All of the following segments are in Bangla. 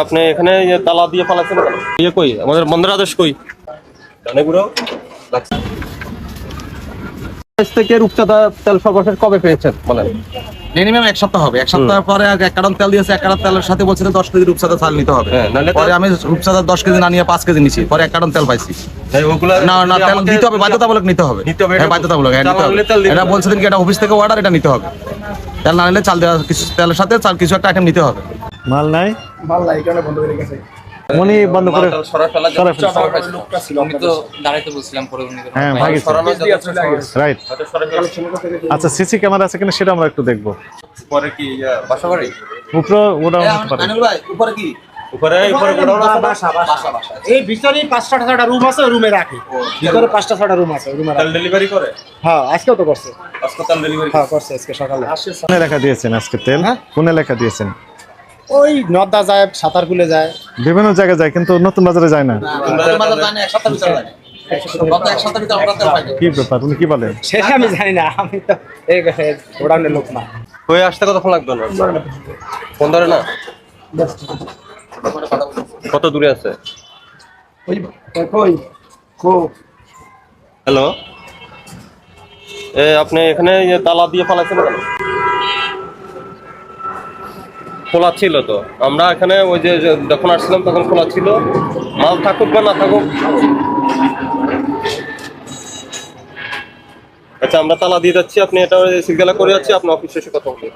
আপনি এখানে তালা দিয়ে পালাচ্ছেন কেন? ইয়ে কই আমাদের বন্ধের আদেশ কই? থেকে রূপচাঁদা তেল সর্বশেষ কবে পেয়েছেন বলেন? মিনিমাম এক সপ্তাহ হবে। এক সপ্তাহ পরে এক কার্টন তেল দিয়েছে। এক কার্টন তেলের সাথে বলছে 10 কেজি রূপচাঁদা চাল নিতে হবে। পরে আমি রূপচাঁদা 10 কেজি না নিয়ে 5 কেজি নিছি। পরে এক কার্টন তেল পাইছি। না না, তেল দিতে হবে, বাধ্যতামূলক নিতে হবে। হ্যাঁ, বাধ্যতামূলক নিতে হবে। এটা বলছিলেন কি এটা অফিস থেকে অর্ডার, এটা নিতে হবে। তেল না নিলে চাল দেওয়া, কিছু তেলের সাথে চাল কিছু একটা আইটেম নিতে হবে। মাল নাই কেন বন্ধ করে গেছে? উনি বন্ধ করে রাইট। আচ্ছা, সিসি ক্যামেরা আছে কিনা সেটা আমরা একটু দেখবো। পরে কি বাসাবাড়ি উপরে গোডাউন হতে পারে। উপরে কি? উপরে গোডাউন আছে, বাসা। এই ভিতরে 5-6টা রুম আছে, রুমে রাখি। ভিতরে 5-6টা রুম আছে, রুমে রাখি। তেল ডেলিভারি করে? হ্যাঁ, আজকেও তো করছে। আজকে তেল ডেলিভারি হ্যাঁ, করছে আজকে সকালে। কোন লেখা দিয়েছেন আজকে তেল? কোন লেখা দিয়েছেন? ওই নদা যায়, সাঁতারকুলে যায়, বিভিন্ন জায়গায় যায়, কিন্তু নতুন বাজারে যায় না। কি ব্যাপার, উনি কি বলেন? সেটা আমি জানি না, আমি তো এই গোডাউনের লোক না। হয়ে আসতে কতক্ষণ লাগবে না? ফোন ধরে না? কত দূরে আছে? হ্যালো, আপনি এখানে তালা দিয়ে পালাচ্ছেন কেন? খোলা ছিল তো, আমরা এখানে ওই যে যখন আসছিলাম তখন খোলা ছিল। মাল থাকুক বা না থাকুক, আচ্ছা আমরা তালা দিয়ে যাচ্ছি, আপনি এটা সিগন্যাল করে যাচ্ছি, আপনি অফিসে এসে কথা বলবেন।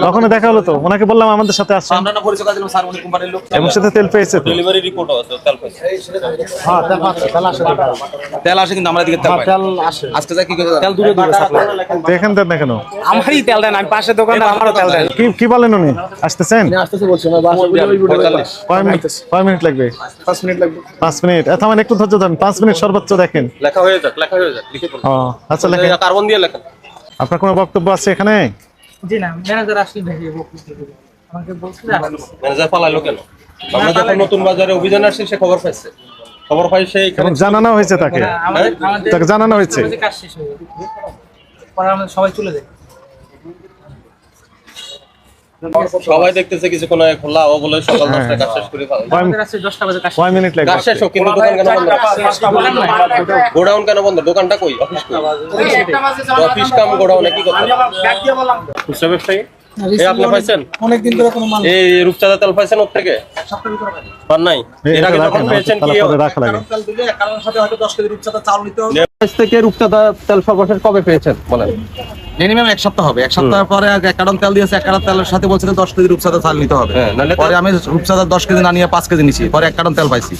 ওখানে দেখা হলো তো, ওনাকে বললাম আমাদের সাথে আসছে। আমরা না পরিচয় দিলাম স্যার, উনি কোম্পানির লোক। এবং সাথে তেল পেয়েছে তো। ডেলিভারি রিপোর্ট আছে, তেল পেয়েছে। হ্যাঁ, তেল আসে। তেল আসে কিন্তু আমরা এদিকে তেল পাই। তেল আসে। আজকে যা কি করে তেল দূরে সাপ্লাই। দেখেন দেন না কেন? আমারই তেল দেন, আমি পাশে দোকানদার, আমারও তেল দেন। কি বলেন উনি? আসতেছেন? আসতেছে বলছি, আমার বাসা কয় মিনিট লাগবে? 5 মিনিট লাগবে। 5 মিনিট? এত মানে একটু ধৈর্য ধরেন, 5 মিনিট সর্বোচ্চ দেখেন। লেখা হয়ে যাক, লিখে ফেলুন। ও আচ্ছা, লেখেন। কার্বন দিয়ে লেখেন। আপনার কোনো বক্তব্য আছে এখানে? জি না, ম্যানেজার আসলে ভেবে আমাকে বলছিল ম্যানেজার পালাইলো কেন? আমরা যখন নতুন বাজারে অভিযান আসছি, সে খবর পাইছে। খবর পাই সে এবং জানানো হয়েছে তাকে, তাকে জানানো হয়েছে। কাজ শেষ হয়ে গেছে, পরে আমরা সবাই চলে যাই। সবাই দেখতেছে কিছু কোনো খোলা ও বলে সকাল 10টায় কাজ শেষ করে ফেলে। আমাদের কাছে 10টা বাজে কাজ কয় মিনিট লাগবে? কাজ শেষ হোক, কিন্তু দোকান কেন বন্ধ? গোডাউন কেন বন্ধ? দোকানটা কই? অফিস কই? অফিস কাম গোডাউনে কি কথা? খুচরা ব্যবসায়ী এই আপনি পাইছেন? অনেকদিন ধরে কোনো মাল এই রূপচাঁদা তেল পাইছেন ওর থেকে? পান নাই? এর আগে যখন পেয়েছেন কি রাখা লাগে? তেল দিলে এক কারণের সাথে হয়তো 10 কেজি রূপচাঁদা চাল নিতে হবে। থেকে রূপচাঁদা তেল সর্বশেষ কবে পেয়েছেন বলেন? মিনিমাম এক সপ্তাহ হবে। এক সপ্তাহ পরে এক কার্টন তেল দিয়েছে। এক কার্টন তেলের সাথে বলছে 10 কেজি রূপচাঁদা চাল নিতে হবে। পরে আমি রূপচাঁদা 10 কেজি না নিয়ে 5 কেজি নিছি। পরে এক কার্টন তেল পাইছি।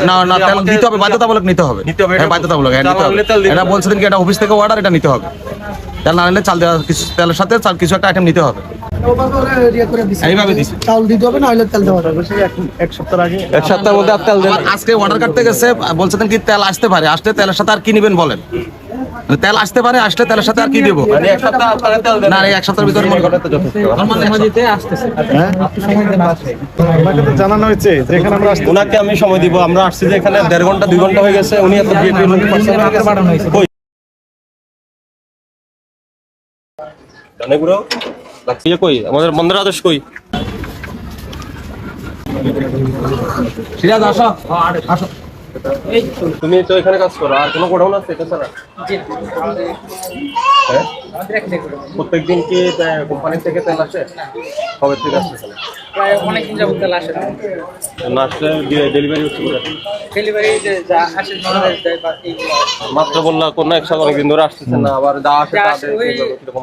না না, তেল দিতে হবে, বাধ্যতামূলক নিতে হবে। হ্যাঁ, বাধ্যতামূলক নিতে হবে। এটা বলছিলেন কি এটা অফিস থেকে অর্ডার, এটা নিতে হবে। তেল না নিলে চাল দেওয়া, কিছু তেলের সাথে চাল কিছু একটা আইটেম নিতে হবে। এইভাবে দিছি। চাল দিতে হবে, না হলে তেল দেওয়া যাবে। এক সপ্তাহ আগে, এক সপ্তাহের মধ্যে আর তেল দেন। আজকে অর্ডার কাটতে গেছে, বলছিলেন কি তেল আসতে পারে, আসলে তেলের সাথে আর কি নেবেন বলেন? তেল আসতে পারে, আসলে তেলের সাথে আর কি দেবো? মানে এক সপ্তাহ আপনারা তেল দেন না, এই এক সপ্তাহের ভিতরে মনে করতে যথেষ্ট। দিতে আসতেছে। ওনাকে তো জানানো হয়েছে যে এখানে আমরা আসছি। ওনাকে আমি সময় দিব। আমরা আসছি যে এখানে 1.5 ঘন্টা 2 ঘন্টা হয়ে গেছে। উনি এত বিএপি পাঠানো হয়েছে। জানে গুরু ইয়ে কই আমাদের বন্ধের আদেশ কই? সিরাজ আসো, আসো। তুমি তো এখানে কাজ করো, আর কোনো গোডাউন আছে এটা ছাড়া? হ্যাঁ, প্রত্যেকদিন কি কোম্পানি থেকে তেল আসে? কবে থেকে আসছে? প্রায় অনেকদিন যাবত তেল আসে না। না আসলে ডেলিভারি হচ্ছে কোথায়? ডেলিভারি যে যা আসে মাত্র বললা কোন একসাথে অনেকদিন ধরে আসতেছে না, আবার যা আসে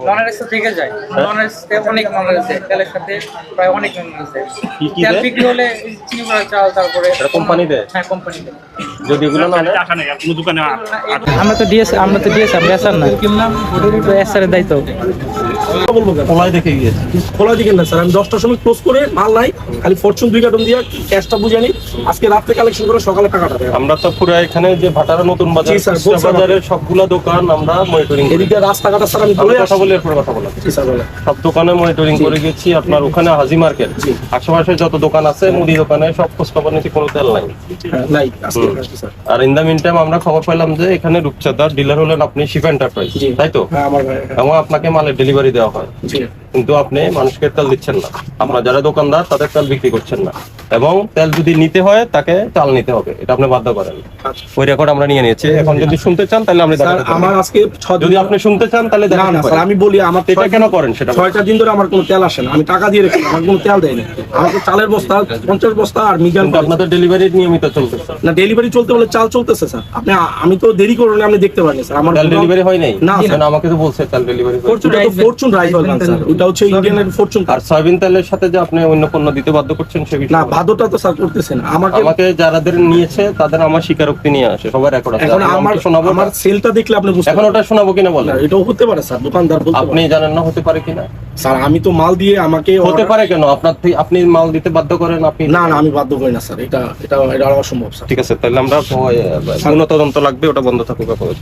ননারেস থেকে যায়। ননারেস অনেক ননারেস যায় তেলের সাথে, প্রায় অনেক ননারেস যায়। তেল বিক্রি হলে চিনি গুঁড়া চাল, তারপরে এটা কোম্পানি দেয়। হ্যাঁ, কোম্পানি দেয়। যদি এগুলো না নেয়, আমরা তো দিয়েছি বেচার না, কিনলাম তো এসআরের দায়িত্ব। খোলাই দেখে গিয়েছে। খোলা দিকে না স্যার, আমি 10টার সময় ক্লোজ করে মাল নাই, খালি ফরচুন 2 কার্টন দিয়ে ক্যাশটা বুঝে নিই। আজকে রাত্রে কালেকশন করে সকালে টাকাটা দেয়। আমরা তো পুরো এখানে যে ভাটারা নতুন বাজার, জি স্যার, বাজারের সবগুলা দোকান আমরা মনিটরিং করি। এদিকে রাস্তাঘাট স্যার আমি বলে কথা বলে এরপর কথা বলা। জি স্যার, বলে সব দোকানে মনিটরিং করে গেছি। আপনার ওখানে হাজি মার্কেট, আশেপাশে যত দোকান আছে, মুদি দোকানে সব খোঁজ খবর নিচ্ছি, কোনো তেল নাই। নাই আজকে স্যার। আর ইন দা মিন টাইম আমরা খবর পেলাম যে এখানে রূপচাঁদার ডিলার হলেন আপনি শিপ এন্টারপ্রাইজ, তাই তো? হ্যাঁ, আমার ভাই। এবং আপনাকে মালের ডেলিভারি দেওয়া হয়। জি। কিন্তু আপনি মানুষকে তেল দিচ্ছেন না। আপনার যারা দোকানদার তাদের তেল বিক্রি করছেন না, এবং তেল যদি নিতে হয় তাকে চাল নিতে হবে, এটা আপনি বাধ্য করেন। ওই রেকর্ড আমরা নিয়ে নিয়েছি। এখন যদি শুনতে চান তাহলে আমরা স্যার আমার আজকে যদি আপনি শুনতে চান তাহলে না দেখাতে না পারি। স্যার আমি বলি আমার এটা কেন করেন সেটা বলুন। 6টা দিন ধরে আমার কোনো তেল আসে না, আমি টাকা দিয়ে রেখেছি, আমার কোনো তেল দেয়নি। আমাকে চালের বস্তা 50 বস্তা আর মিডিয়াম কিন্তু আপনাদের ডেলিভারি নিয়মিত চলতেছে, না ডেলিভারি চলতে বলে চাল চলতেছে স্যার। আপনি আমি তো দেরি করলে আপনি দেখতে পারেন স্যার। আমার তেল ডেলিভারি হয় নাই? না স্যার, আমাকে তো বলছে তেল ডেলিভারি হয়। Fortune Fortune rice oil sir, ওটা হচ্ছে ইন্ডিয়ানের ফরচুন। আর সয়াবিন তেলের সাথে যে আপনি অন্য পণ্য দিতে বাধ্য করছেন সে বিষয়ে না বাধ্যটা তো স্যার করতেছেন আমাকে। আমাকে যারাদের নিয়েছে তাদের আমার স্বীকারোক্তি নিয়ে আসে, সবার রেকর্ড আছে। এখন আমি আমার কি শোনাবো? আমার সেলটা দেখলে আপনি বুঝতে এখন ওটা শোনাবো কিনা বলেন। পারবেন। এটাও হতে পারে স্যার, দোকানদার বলতে আপনি পারে। জানেন না হতে পারে কিনা? স্যার আমি তো মাল দিয়ে আমাকে হতে পারে কেন? আপনার আপনি মাল দিতে বাধ্য করেন আপনি? না না আমি বাধ্য করি না স্যার, এটা এটা এটা অসম্ভব স্যার। ঠিক আছে, তাহলে আমরা পূর্ণ তদন্ত লাগবে, ওটা বন্ধ থাকুক আপাতত।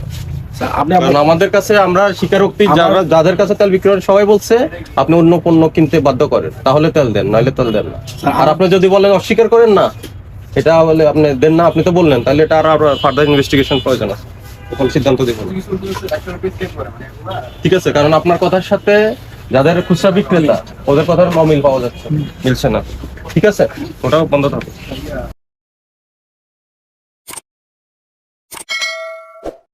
স্যার আপনি কারণ আমাদের কাছে আমরা স্বীকারোক্তি যারা যাদের কাছে তেল বিক্রি করেন সবাই বলছে আপনি অন্য পণ্য কিনতে বাধ্য করেন, তাহলে তেল দেন, নাহলে তেল দেন না। আর আপনি যদি বলেন অস্বীকার করেন না, এটা বলে আপনি দেন না, আপনি তো বললেন, তাহলে এটা আর ফার্দার ইনভেস্টিগেশন প্রয়োজন আছে, তখন সিদ্ধান্ত দেখুন। ঠিক আছে, কারণ আপনার কথার সাথে যাদের খুচরা বিক্রেতা ওদের কথার অমিল পাওয়া যাচ্ছে, মিলছে না। ঠিক আছে, ওটাও বন্ধ থাকুক।